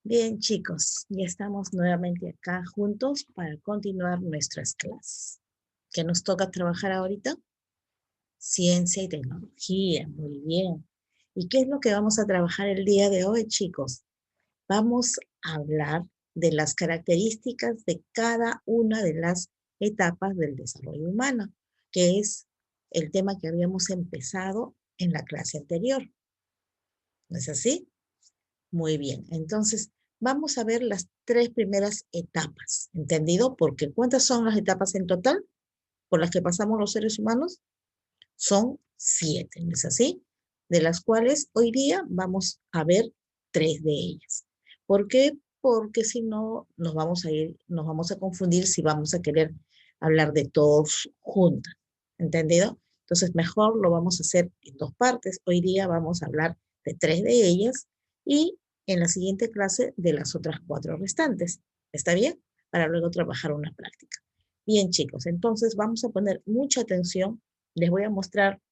Bien, chicos, ya estamos nuevamente acá juntos para continuar nuestras clases. ¿Qué nos toca trabajar ahorita? Ciencia y tecnología, muy bien. ¿Y qué es lo que vamos a trabajar el día de hoy, chicos? Vamos a hablar de las características de cada una de las etapas del desarrollo humano, que es el tema que habíamos empezado en la clase anterior. ¿No es así? Muy bien, entonces vamos a ver las tres primeras etapas, ¿entendido? Porque ¿cuántas son las etapas en total por las que pasamos los seres humanos? Son 7, ¿no es así? De las cuales hoy día vamos a ver 3 de ellas. ¿Por qué? Porque si no nos vamos a confundir si vamos a querer hablar de todos juntas, ¿entendido? Entonces mejor lo vamos a hacer en 2 partes. Hoy día vamos a hablar de 3 de ellas y en la siguiente clase de las otras 4 restantes. ¿Está bien? Para luego trabajar una práctica. Bien, chicos, entonces vamos a poner mucha atención. Les voy a mostrar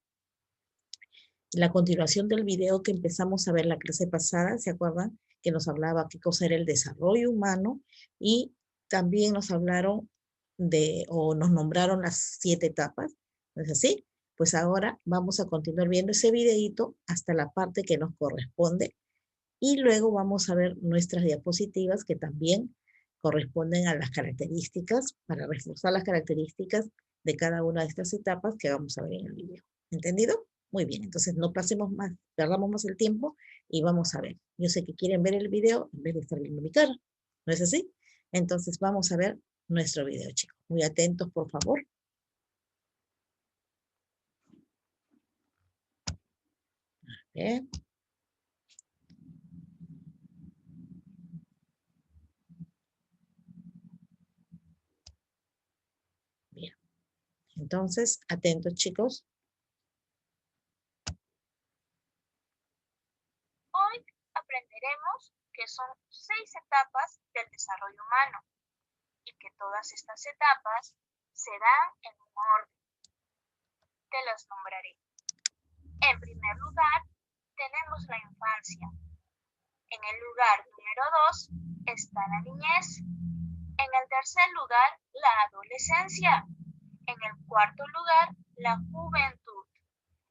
la continuación del video que empezamos a ver la clase pasada, ¿se acuerdan? Que nos hablaba qué cosa era el desarrollo humano y también nos hablaron o nos nombraron las 7 etapas, ¿no es así? Pues ahora vamos a continuar viendo ese videito hasta la parte que nos corresponde y luego vamos a ver nuestras diapositivas que también corresponden a las características, para reforzar las características de cada una de estas etapas que vamos a ver en el video. ¿Entendido? Muy bien, entonces no pasemos más, perdamos más el tiempo y vamos a ver. Yo sé que quieren ver el video en vez de estar viendo mi cara, ¿no es así? Entonces vamos a ver nuestro video, chicos. Muy atentos, por favor. Bien. Bien. Entonces, atentos, chicos. Hoy aprenderemos que son 6 etapas del desarrollo humano y que todas estas etapas se dan en un orden. Te las nombraré. En primer lugar, tenemos la infancia. En el lugar número 2 está la niñez. En el tercer lugar, la adolescencia. En el cuarto lugar, la juventud.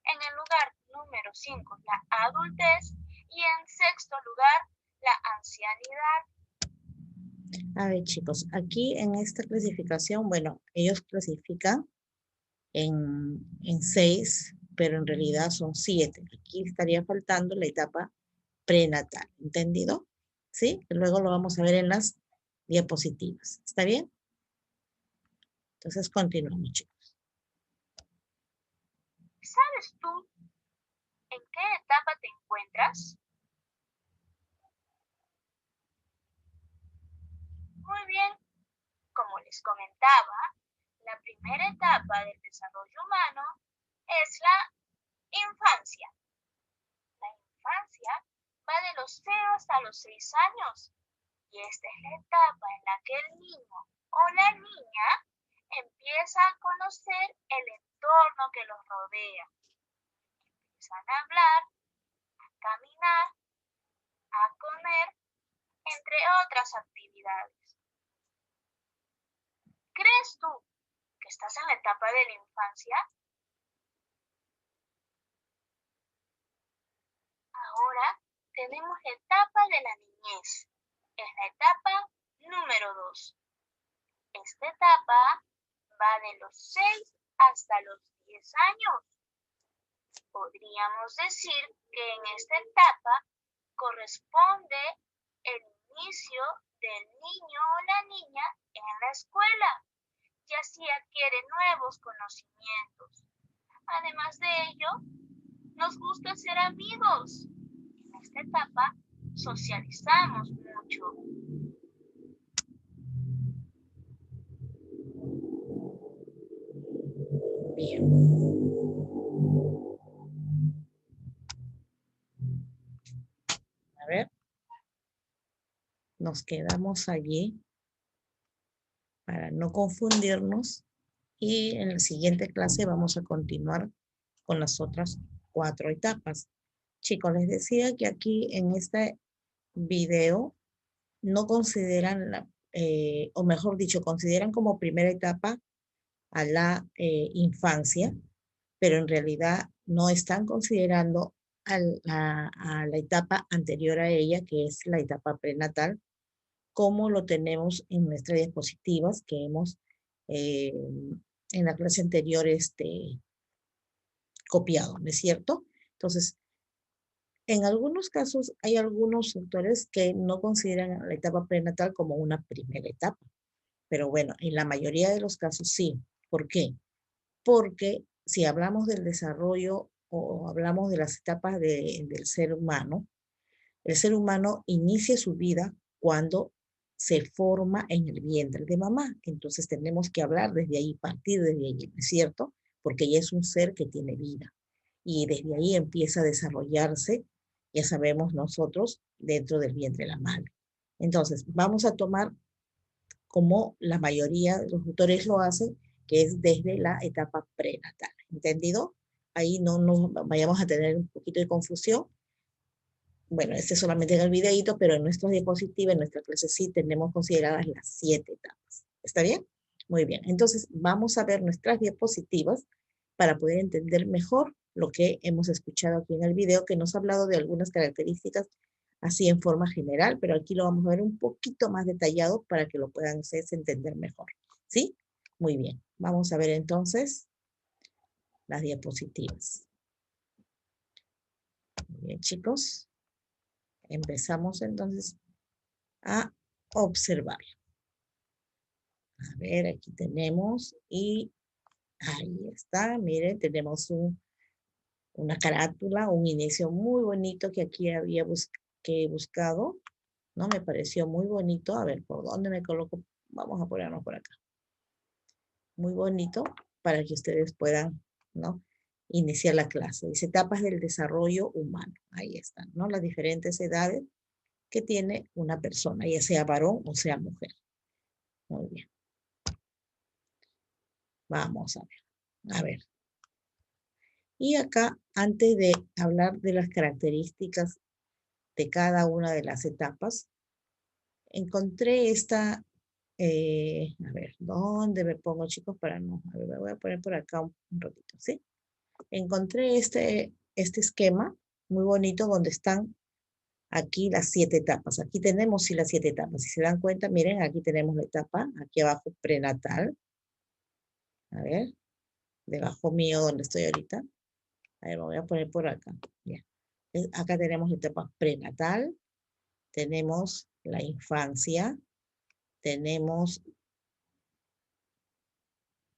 En el lugar número 5, la adultez. Y en sexto lugar, la ancianidad. A ver, chicos, aquí en esta clasificación, bueno, ellos clasifican en 6, pero en realidad son 7. Aquí estaría faltando la etapa prenatal, ¿entendido? ¿Sí? Luego lo vamos a ver en las diapositivas. ¿Está bien? Entonces continuamos, chicos. ¿Sabes tú en qué etapa te encuentras? Muy bien, como les comentaba, la primera etapa del desarrollo humano es la infancia. La infancia va de los 0 hasta los 6 años y esta es la etapa en la que el niño o la niña empieza a conocer el entorno que los rodea. Empiezan a hablar, a caminar, a comer, entre otras actividades. ¿Crees tú que estás en la etapa de la infancia? Ahora tenemos la etapa de la niñez. Es la etapa número 2. Esta etapa va de los 6 hasta los 10 años. Podríamos decir que en esta etapa corresponde el inicio del niño o la niña en la escuela y así adquiere nuevos conocimientos. Además de ello, nos gusta ser amigos. En esta etapa socializamos mucho. Bien. A ver. Nos quedamos allí para no confundirnos y en la siguiente clase vamos a continuar con las otras 4 etapas. Chicos, les decía que aquí en este video no consideran, o mejor dicho, consideran como primera etapa a la infancia, pero en realidad no están considerando a la etapa anterior a ella, que es la etapa prenatal, como lo tenemos en nuestras diapositivas que hemos en la clase anterior copiado, ¿no es cierto? Entonces, en algunos casos hay algunos autores que no consideran la etapa prenatal como una primera etapa, pero bueno, en la mayoría de los casos sí. ¿Por qué? Porque si hablamos del desarrollo o hablamos de las etapas del ser humano, el ser humano inicia su vida cuando se forma en el vientre de mamá. Entonces tenemos que hablar desde ahí, partir desde ahí, ¿no es cierto? Porque ella es un ser que tiene vida. Y desde ahí empieza a desarrollarse, ya sabemos nosotros, dentro del vientre de la madre. Entonces, vamos a tomar como la mayoría de los autores lo hacen, que es desde la etapa prenatal. ¿Entendido? Ahí no nos vayamos a tener un poquito de confusión. Bueno, este solamente en el videíto, pero en nuestras diapositivas, en nuestra clase sí tenemos consideradas las 7 etapas. ¿Está bien? Muy bien. Entonces, vamos a ver nuestras diapositivas para poder entender mejor lo que hemos escuchado aquí en el video, que nos ha hablado de algunas características así en forma general, pero aquí lo vamos a ver un poquito más detallado para que lo puedan ustedes entender mejor. ¿Sí? Muy bien. Vamos a ver entonces las diapositivas. Muy bien, chicos. Empezamos entonces a observar. A ver, aquí tenemos y ahí está. Miren, tenemos una carátula, un inicio muy bonito que aquí había que he buscado, ¿no? Me pareció muy bonito. A ver, ¿por dónde me coloco? Vamos a ponernos por acá. Muy bonito para que ustedes puedan, ¿no? Iniciar la clase. Dice etapas del desarrollo humano. Ahí están, ¿no? Las diferentes edades que tiene una persona, ya sea varón o sea mujer. Muy bien. Vamos a ver. A ver. Y acá, antes de hablar de las características de cada una de las etapas, encontré esta, a ver, ¿dónde me pongo, chicos? Para no, a ver, me voy a poner por acá un ratito, ¿sí? Encontré este esquema muy bonito donde están aquí las 7 etapas. Aquí tenemos sí las 7 etapas. Si se dan cuenta, miren, aquí tenemos la etapa, aquí abajo prenatal. A ver, debajo mío donde estoy ahorita. A ver, me voy a poner por acá. Bien. Acá tenemos la etapa prenatal, tenemos la infancia, tenemos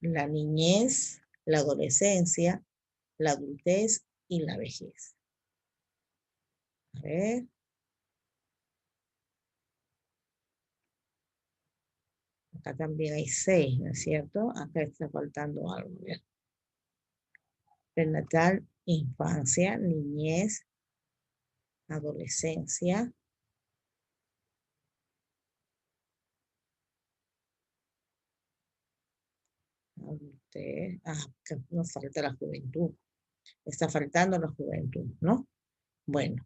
la niñez, la adolescencia, la adultez y la vejez. A ver. Acá también hay 6, ¿no es cierto? Acá está faltando algo. Bien. Prenatal, infancia, niñez, adolescencia, adultez. Acá nos falta la juventud. Está faltando la juventud, ¿no? Bueno,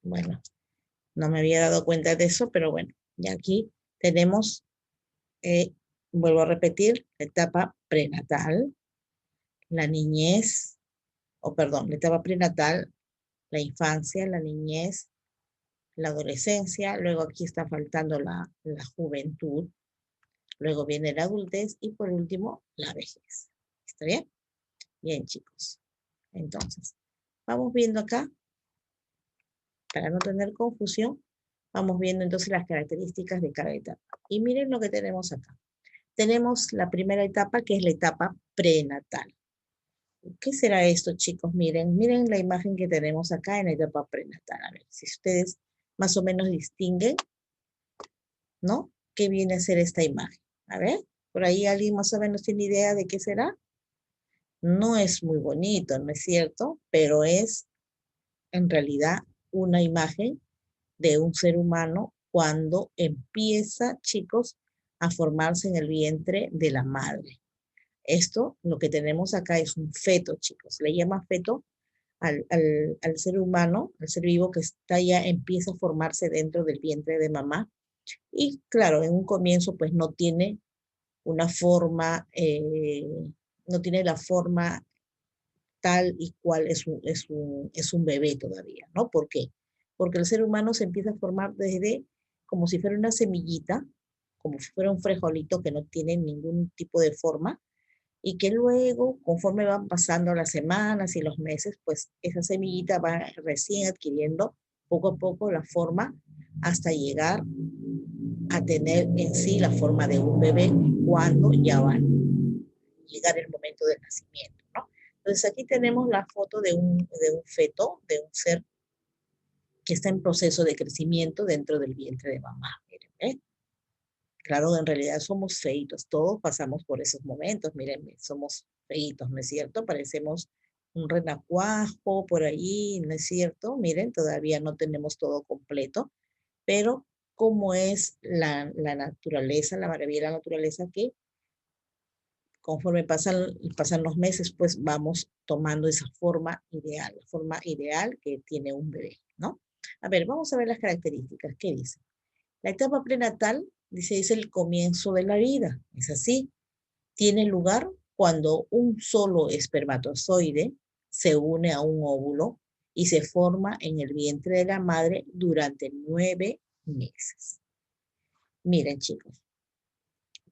no me había dado cuenta de eso, pero bueno, ya aquí tenemos, vuelvo a repetir, la etapa prenatal, la niñez, o perdón, la etapa prenatal, la infancia, la niñez, la adolescencia, luego aquí está faltando la juventud, luego viene la adultez y por último la vejez. ¿Está bien? Bien, chicos. Entonces, vamos viendo acá, para no tener confusión, vamos viendo entonces las características de cada etapa. Y miren lo que tenemos acá. Tenemos la primera etapa, que es la etapa prenatal. ¿Qué será esto, chicos? Miren la imagen que tenemos acá en la etapa prenatal. A ver, si ustedes más o menos distinguen, ¿no? ¿Qué viene a ser esta imagen? A ver, por ahí alguien más o menos tiene idea de qué será. No es muy bonito, ¿no es cierto? Pero es en realidad una imagen de un ser humano cuando empieza, chicos, a formarse en el vientre de la madre. Esto, lo que tenemos acá es un feto, chicos. Le llama feto al ser humano, al ser vivo que está ya empieza a formarse dentro del vientre de mamá Y claro, en un comienzo pues no tiene una forma, no tiene la forma tal y cual es un bebé todavía, ¿no? ¿Por qué? Porque el ser humano se empieza a formar desde como si fuera una semillita, como si fuera un frijolito que no tiene ningún tipo de forma, y que luego, conforme van pasando las semanas y los meses, pues esa semillita va recién adquiriendo poco a poco la forma hasta llegar a tener en sí la forma de un bebé cuando ya va a llegar el momento del nacimiento, ¿no? Entonces aquí tenemos la foto de un feto, de un ser que está en proceso de crecimiento dentro del vientre de mamá. Miren, ¿eh? Claro, en realidad somos feitos, todos pasamos por esos momentos, miren, somos feitos, ¿no es cierto? Parecemos un renacuajo por ahí, ¿no es cierto? Miren, todavía no tenemos todo completo, pero como es la naturaleza, la maravilla de la naturaleza, que conforme pasan los meses, pues vamos tomando esa forma ideal, la forma ideal que tiene un bebé, ¿no? A ver, vamos a ver las características. ¿Qué dice? La etapa prenatal, dice, es el comienzo de la vida. Es así. Tiene lugar cuando un solo espermatozoide se une a un óvulo y se forma en el vientre de la madre durante 9 meses. Miren, chicos,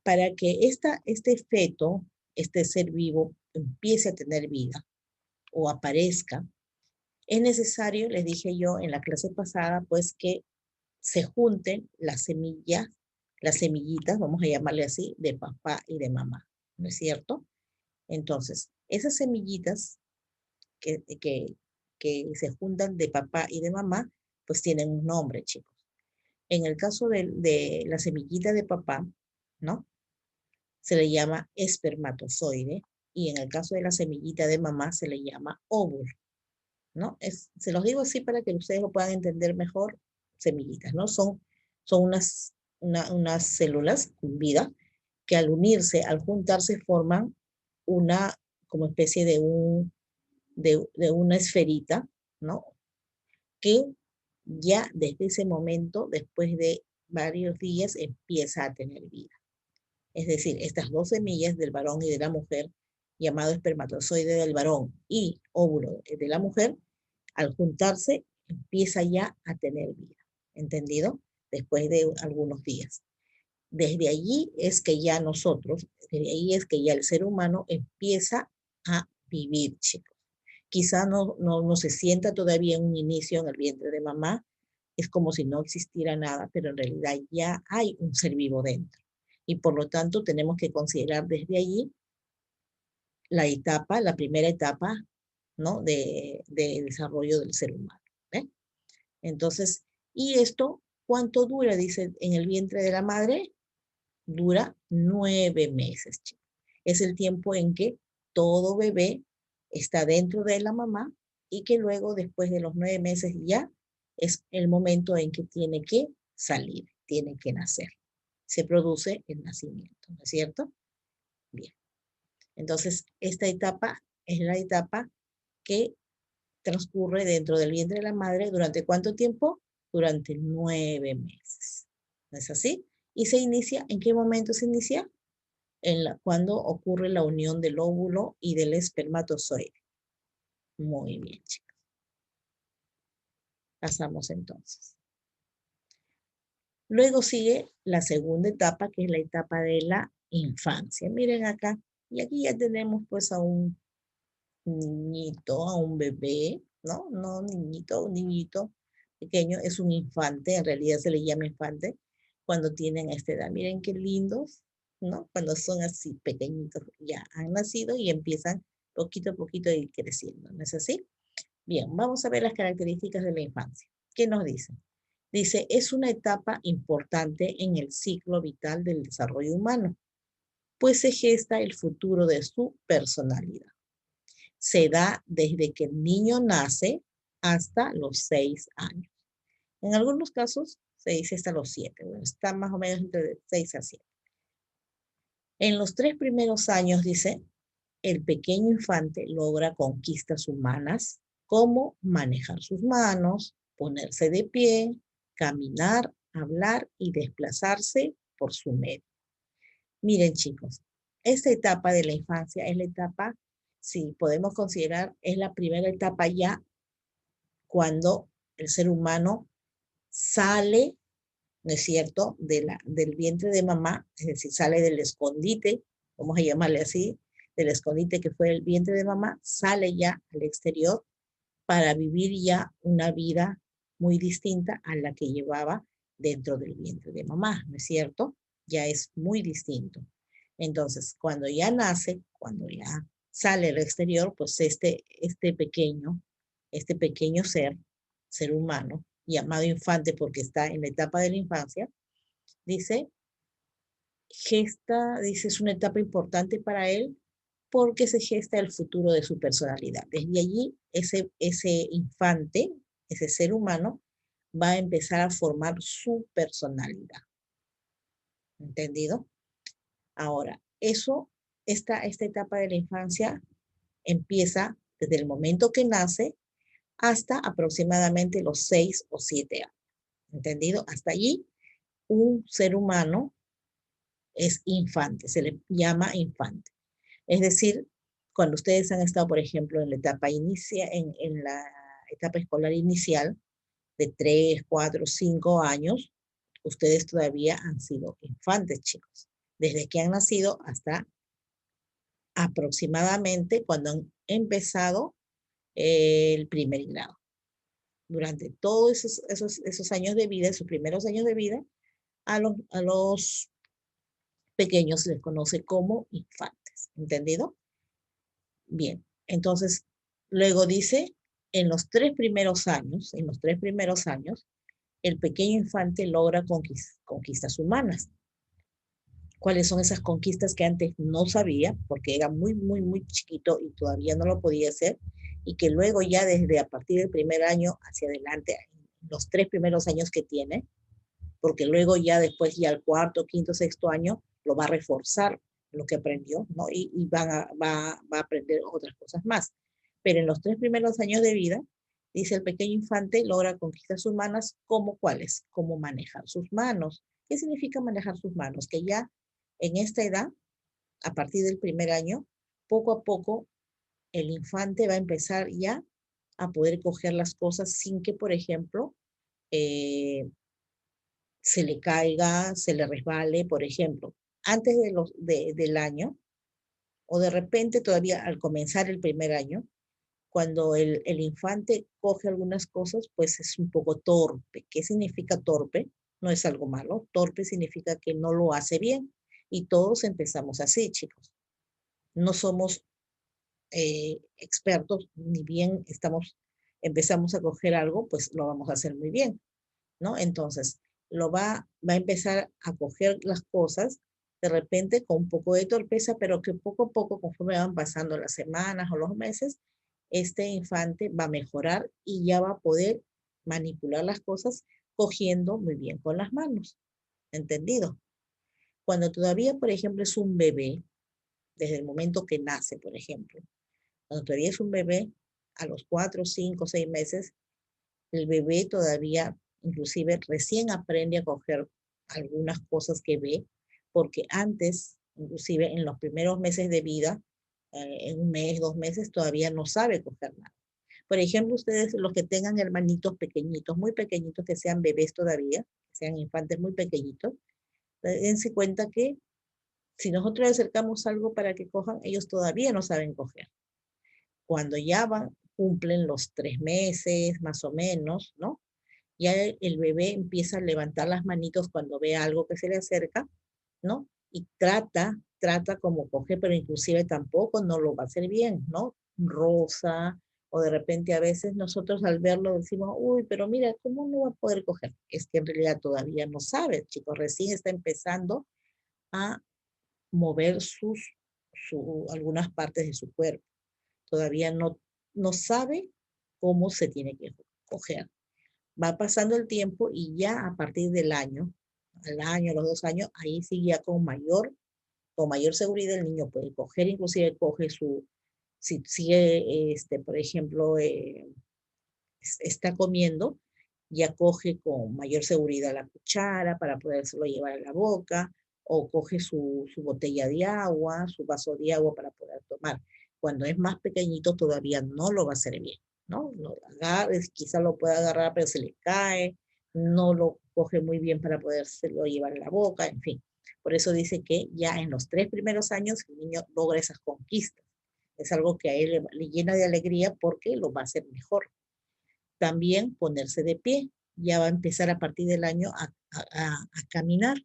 para que este feto, este ser vivo, empiece a tener vida o aparezca, es necesario, les dije yo en la clase pasada, pues que se junten las semillas, las semillitas, vamos a llamarle así, de papá y de mamá, ¿no es cierto? Entonces, esas semillitas que, que, que se juntan de papá y de mamá, pues tienen un nombre, chicos. En el caso de la semillita de papá, ¿no? Se le llama espermatozoide y en el caso de la semillita de mamá se le llama óvulo, ¿no? Se los digo así para que ustedes lo puedan entender mejor, semillitas, ¿no? Son unas células con vida que al unirse, al juntarse, forman una como especie de una esferita, ¿no? Que ya desde ese momento, después de varios días, empieza a tener vida. Es decir, estas dos semillas del varón y de la mujer, llamado espermatozoide del varón y óvulo de la mujer, al juntarse empieza ya a tener vida. ¿Entendido? Después de algunos días. Desde allí es que ya nosotros, desde ahí es que ya el ser humano empieza a vivir, chicos. Quizá no se sienta todavía en un inicio en el vientre de mamá, es como si no existiera nada, pero en realidad ya hay un ser vivo dentro. Y por lo tanto tenemos que considerar desde allí la etapa, la primera etapa, ¿no? de desarrollo del ser humano. ¿eh? Entonces, ¿y esto cuánto dura? Dice, en el vientre de la madre, dura 9 meses, chicos. Es el tiempo en que todo bebé está dentro de la mamá y que luego, después de los 9 meses, ya es el momento en que tiene que salir, tiene que nacer. Se produce el nacimiento, ¿no es cierto? Bien. Entonces, esta etapa es la etapa que transcurre dentro del vientre de la madre durante ¿cuánto tiempo? Durante 9 meses. ¿No es así? Y se inicia, ¿en qué momento se inicia? Cuando ocurre la unión del óvulo y del espermatozoide. Muy bien, chicos. Pasamos entonces. Luego sigue la segunda etapa, que es la etapa de la infancia. Miren acá. Y aquí ya tenemos pues a un niñito, a un bebé, ¿no? No niñito, un niñito pequeño, es un infante, en realidad se le llama infante cuando tienen esta edad. Miren qué lindos, ¿no? Cuando son así pequeñitos, ya han nacido y empiezan poquito a poquito a ir creciendo, ¿no es así? Bien, vamos a ver las características de la infancia. ¿Qué nos dice? Dice, es una etapa importante en el ciclo vital del desarrollo humano, pues se gesta el futuro de su personalidad. Se da desde que el niño nace hasta los 6 años. En algunos casos se dice hasta los 7. Bueno, está más o menos entre 6 a 7. En los 3 primeros años, dice, el pequeño infante logra conquistas humanas como manejar sus manos, ponerse de pie, caminar hablar y desplazarse por su medio. Miren, chicos, esta etapa de la infancia es la etapa, si podemos considerar, es la primera etapa ya cuando el ser humano sale, ¿no es cierto?, del vientre de mamá, es decir, sale del escondite, vamos a llamarle así, del escondite que fue el vientre de mamá, sale ya al exterior para vivir ya una vida muy distinta a la que llevaba dentro del vientre de mamá, ¿no es cierto? Ya es muy distinto. Entonces, cuando ya nace, cuando ya sale al exterior, pues este pequeño ser humano, llamado infante porque está en la etapa de la infancia, dice, dice, es una etapa importante para él porque se gesta el futuro de su personalidad. Desde allí, ese infante, ese ser humano, va a empezar a formar su personalidad. ¿Entendido? Ahora, esta etapa de la infancia empieza desde el momento que nace hasta aproximadamente los 6 o 7 años. ¿Entendido? Hasta allí, un ser humano es infante, se le llama infante. Es decir, cuando ustedes han estado, por ejemplo, en la etapa en la etapa escolar inicial de 3, 4, 5 años, ustedes todavía han sido infantes, chicos. Desde que han nacido hasta aproximadamente cuando han empezado el primer grado. Durante todos esos años de vida, esos primeros años de vida, a los pequeños se les conoce como infantes. ¿Entendido? Bien, entonces, luego dice, en los 3 primeros años, el pequeño infante logra conquistas humanas. ¿Cuáles son esas conquistas que antes no sabía, porque era muy, muy, muy chiquito y todavía no lo podía hacer, y que luego ya desde a partir del primer año hacia adelante, los 3 primeros años que tiene, porque luego ya después, ya el cuarto, quinto, sexto año, lo va a reforzar lo que aprendió, ¿no? Y va a aprender otras cosas más. Pero en los 3 primeros años de vida, dice el pequeño infante, logra conquistas humanas como cuáles, como manejar sus manos. ¿Qué significa manejar sus manos? Que ya en esta edad, a partir del primer año, poco a poco, el infante va a empezar ya a poder coger las cosas sin que, por ejemplo, eh, se le caiga, se le resbale, por ejemplo, antes del año, o de repente todavía al comenzar el primer año, cuando el infante coge algunas cosas, pues es un poco torpe. ¿Qué significa torpe? No es algo malo. Torpe significa que no lo hace bien. Y todos empezamos así, chicos. No somos expertos, ni bien empezamos a coger algo, pues lo vamos a hacer muy bien, ¿no? Entonces, va a empezar a coger las cosas de repente con un poco de torpeza, pero que poco a poco, conforme van pasando las semanas o los meses, este infante va a mejorar y ya va a poder manipular las cosas cogiendo muy bien con las manos. ¿Entendido? Cuando todavía, por ejemplo, es un bebé, desde el momento que nace, por ejemplo, cuando todavía es un bebé, a los 4, 5, 6 meses, el bebé todavía, inclusive, recién aprende a coger algunas cosas que ve, porque antes, inclusive en los primeros meses de vida, en un mes, 2 meses, todavía no sabe coger nada. Por ejemplo, ustedes, los que tengan hermanitos pequeñitos, muy pequeñitos, que sean bebés todavía, que sean infantes muy pequeñitos, dense cuenta que si nosotros les acercamos algo para que cojan, ellos todavía no saben coger. Cuando ya cumplen los 3 meses, más o menos, ¿no? Ya el bebé empieza a levantar las manitos cuando ve algo que se le acerca, ¿no? Y trata como coger, pero inclusive tampoco no lo va a hacer bien, ¿no? Rosa, o de repente a veces nosotros al verlo decimos, uy, pero mira, ¿cómo no va a poder coger? Es que en realidad todavía no sabe, chicos, recién está empezando a mover algunas partes de su cuerpo. Todavía no sabe cómo se tiene que coger. Va pasando el tiempo y ya a partir del año, al año, a los 2 años, ahí sí ya con mayor seguridad el niño puede coger, inclusive coge si sigue, por ejemplo, está comiendo, ya coge con mayor seguridad la cuchara para podérselo llevar a la boca, o coge su botella de agua, su vaso de agua para poder tomar. Cuando es más pequeñito todavía no lo va a hacer bien, ¿no? Lo agarra, quizá lo pueda agarrar, pero se le cae, no lo coge muy bien para podérselo llevar a la boca, en fin. Por eso dice que ya en los 3 primeros años el niño logra esas conquistas. Es algo que a él le llena de alegría porque lo va a hacer mejor. También ponerse de pie. Ya va a empezar a partir del año a caminar.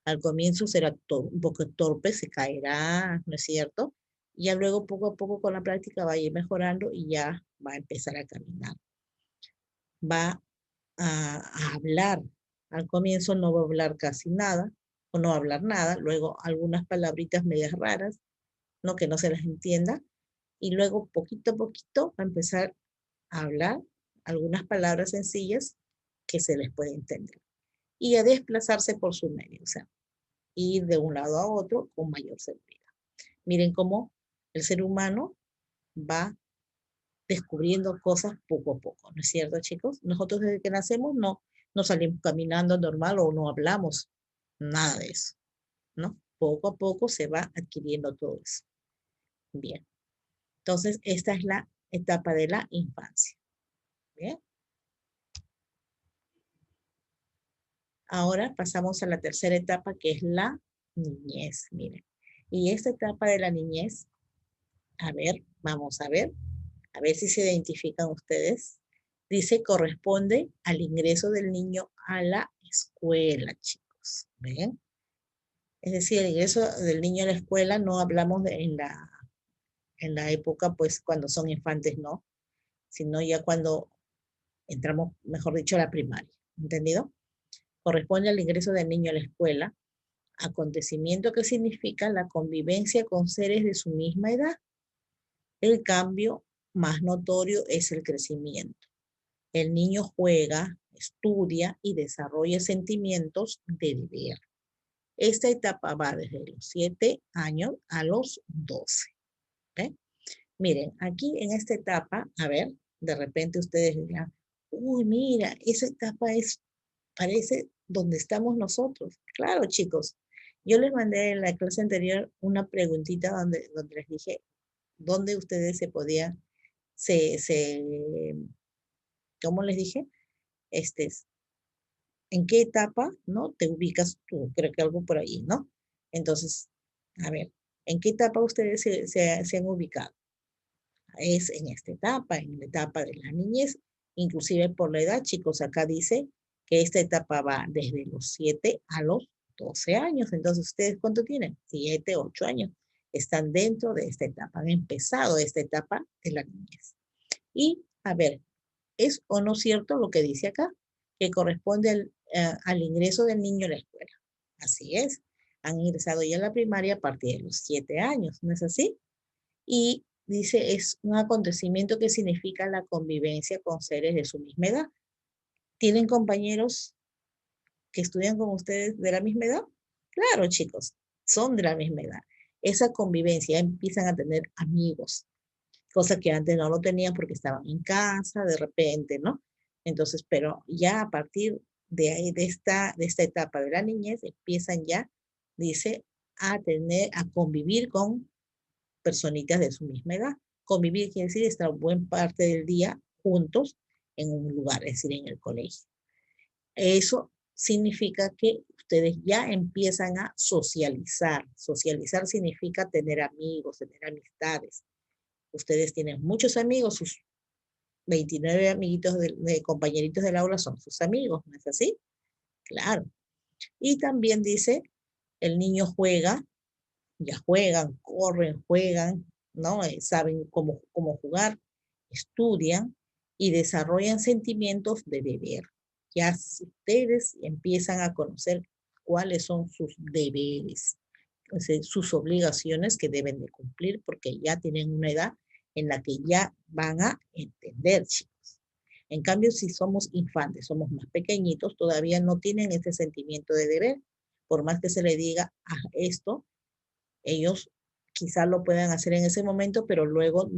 Al comienzo será un poco torpe, se caerá, ¿no es cierto? Y ya luego poco a poco con la práctica va a ir mejorando y ya va a empezar a caminar. Va a hablar. Al comienzo no va a hablar casi nada o no va a hablar nada. Luego algunas palabritas medias raras, ¿no? Que no se las entienda. Y luego poquito a poquito va a empezar a hablar algunas palabras sencillas que se les puede entender. Y a desplazarse por su medio, o sea, ir de un lado a otro con mayor seguridad. Miren cómo el ser humano va descubriendo cosas poco a poco, ¿no es cierto, chicos? Nosotros desde que nacemos no salimos caminando normal o no hablamos, nada de eso, ¿no? Poco a poco se va adquiriendo todo eso. Bien, entonces esta es la etapa de la infancia. Bien. Ahora pasamos a la tercera etapa, que es la niñez, miren. Y esta etapa de la niñez, a ver, vamos a ver si se identifican ustedes. Dice, corresponde al ingreso del niño a la escuela, chicos. ¿Ven? Es decir, el ingreso del niño a la escuela no hablamos en la época, pues, cuando son infantes, no, sino ya cuando entramos, mejor dicho, a la primaria. ¿Entendido? Corresponde al ingreso del niño a la escuela, acontecimiento que significa la convivencia con seres de su misma edad. El cambio más notorio es el crecimiento. El niño juega, estudia y desarrolla sentimientos de deber. Esta etapa va desde los 7 años a los 12. ¿Okay? Miren, aquí en esta etapa, a ver, de repente ustedes dirán, uy, mira, esa etapa parece donde estamos nosotros. Claro, chicos, yo les mandé en la clase anterior una preguntita donde les dije dónde ustedes se podían, ¿cómo les dije? ¿En qué etapa, no? Te ubicas tú, creo que algo por ahí, ¿no? Entonces, a ver, ¿en qué etapa ustedes se han ubicado? Es en esta etapa, en la etapa de la niñez, inclusive por la edad, chicos, acá dice que esta etapa va desde los 7 a los 12 años. Entonces, ¿ustedes cuánto tienen? 7, 8 años. Están dentro de esta etapa, han empezado esta etapa de la niñez. Y, a ver, ¿es o no cierto lo que dice acá? Que corresponde al ingreso del niño a la escuela. Así es. Han ingresado ya a la primaria a partir de los 7 años, ¿no es así? Y dice, es un acontecimiento que significa la convivencia con seres de su misma edad. ¿Tienen compañeros que estudian con ustedes de la misma edad? Claro, chicos, son de la misma edad. Esa convivencia, empiezan a tener amigos, cosa que antes no lo tenían porque estaban en casa de repente, ¿no? Entonces, pero ya a partir de esta etapa de la niñez, empiezan ya, dice, a convivir con personitas de su misma edad. Convivir quiere decir estar buena parte del día juntos en un lugar, es decir, en el colegio. Eso significa que ustedes ya empiezan a socializar. Socializar significa tener amigos, tener amistades. Ustedes tienen muchos amigos, sus 29 amiguitos de compañeritos del aula son sus amigos, ¿no es así? Claro. Y también dice, el niño juega, ya juegan, corren, juegan, ¿no? Saben cómo jugar, estudian y desarrollan sentimientos de deber. Ya ustedes empiezan a conocer cuáles son sus deberes, sus obligaciones que deben de cumplir porque ya tienen una edad en la que ya van a entender, chicos. En cambio, si somos infantes, somos más pequeñitos, todavía no tienen ese sentimiento de deber. Por más que se le diga esto, ellos quizás lo puedan hacer en ese momento, pero luego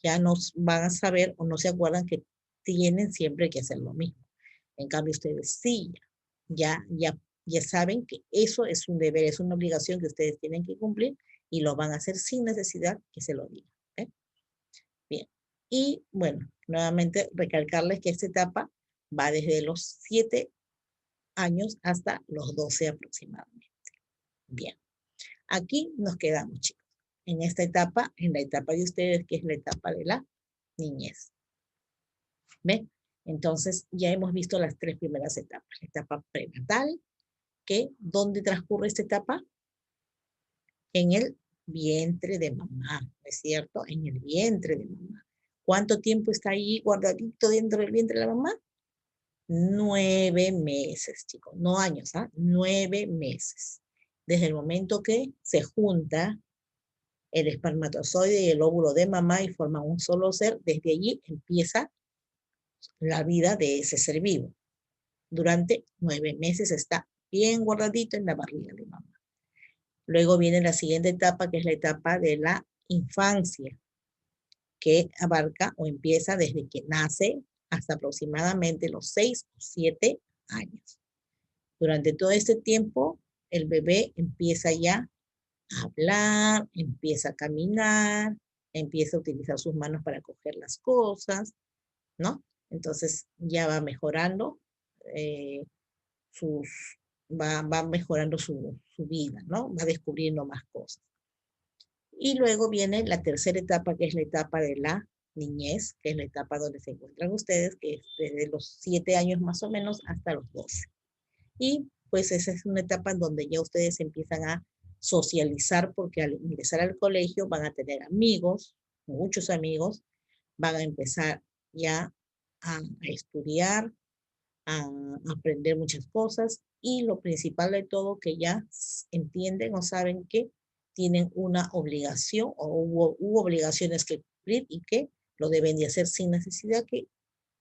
ya no van a saber o no se acuerdan que tienen siempre que hacer lo mismo. En cambio, ustedes sí, ya saben que eso es un deber, es una obligación que ustedes tienen que cumplir y lo van a hacer sin necesidad que se lo digan. ¿Eh? Bien. Y bueno, nuevamente recalcarles que esta etapa va desde los 7 años hasta los 12 aproximadamente. Bien. Aquí nos quedamos, chicos. En esta etapa, en la etapa de ustedes, que es la etapa de la niñez. ¿Ven? Entonces, ya hemos visto las 3 primeras etapas. La etapa prenatal, que ¿dónde transcurre esta etapa? En el vientre de mamá, ¿no es cierto? En el vientre de mamá. ¿Cuánto tiempo está ahí guardadito dentro del vientre de la mamá? 9 meses, chicos. No años, ¿ah? 9 meses. Desde el momento que se junta el espermatozoide y el óvulo de mamá y forman un solo ser, desde allí empieza la vida de ese ser vivo. Durante 9 meses está bien guardadito en la barriga de mamá. Luego viene la siguiente etapa, que es la etapa de la infancia, que abarca o empieza desde que nace hasta aproximadamente los 6 o 7 años. Durante todo este tiempo, el bebé empieza ya a hablar, empieza a caminar, empieza a utilizar sus manos para coger las cosas, ¿no? Entonces ya va mejorando sus, va mejorando su vida, ¿no? Va descubriendo más cosas. Y luego viene la tercera etapa, que es la etapa de la niñez, que es la etapa donde se encuentran ustedes, que es desde los 7 años más o menos hasta los 12. Y pues esa es una etapa en donde ya ustedes empiezan a socializar, porque al ingresar al colegio van a tener amigos, muchos amigos, van a empezar ya a estudiar, a aprender muchas cosas y lo principal de todo, que ya entienden o saben que tienen una obligación o hubo obligaciones que cumplir y que lo deben de hacer sin necesidad que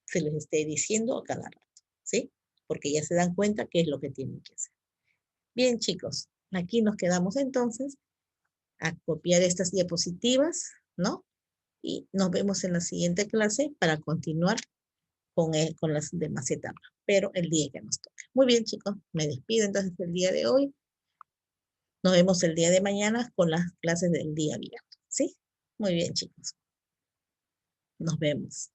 se les esté diciendo a cada rato, ¿sí? Porque ya se dan cuenta qué es lo que tienen que hacer. Bien, chicos, aquí nos quedamos entonces a copiar estas diapositivas, ¿no? Y nos vemos en la siguiente clase para continuar con las demás etapas, pero el día que nos toque. Muy bien, chicos, me despido entonces el día de hoy. Nos vemos el día de mañana con las clases del día viernes, ¿sí? Muy bien, chicos. Nos vemos.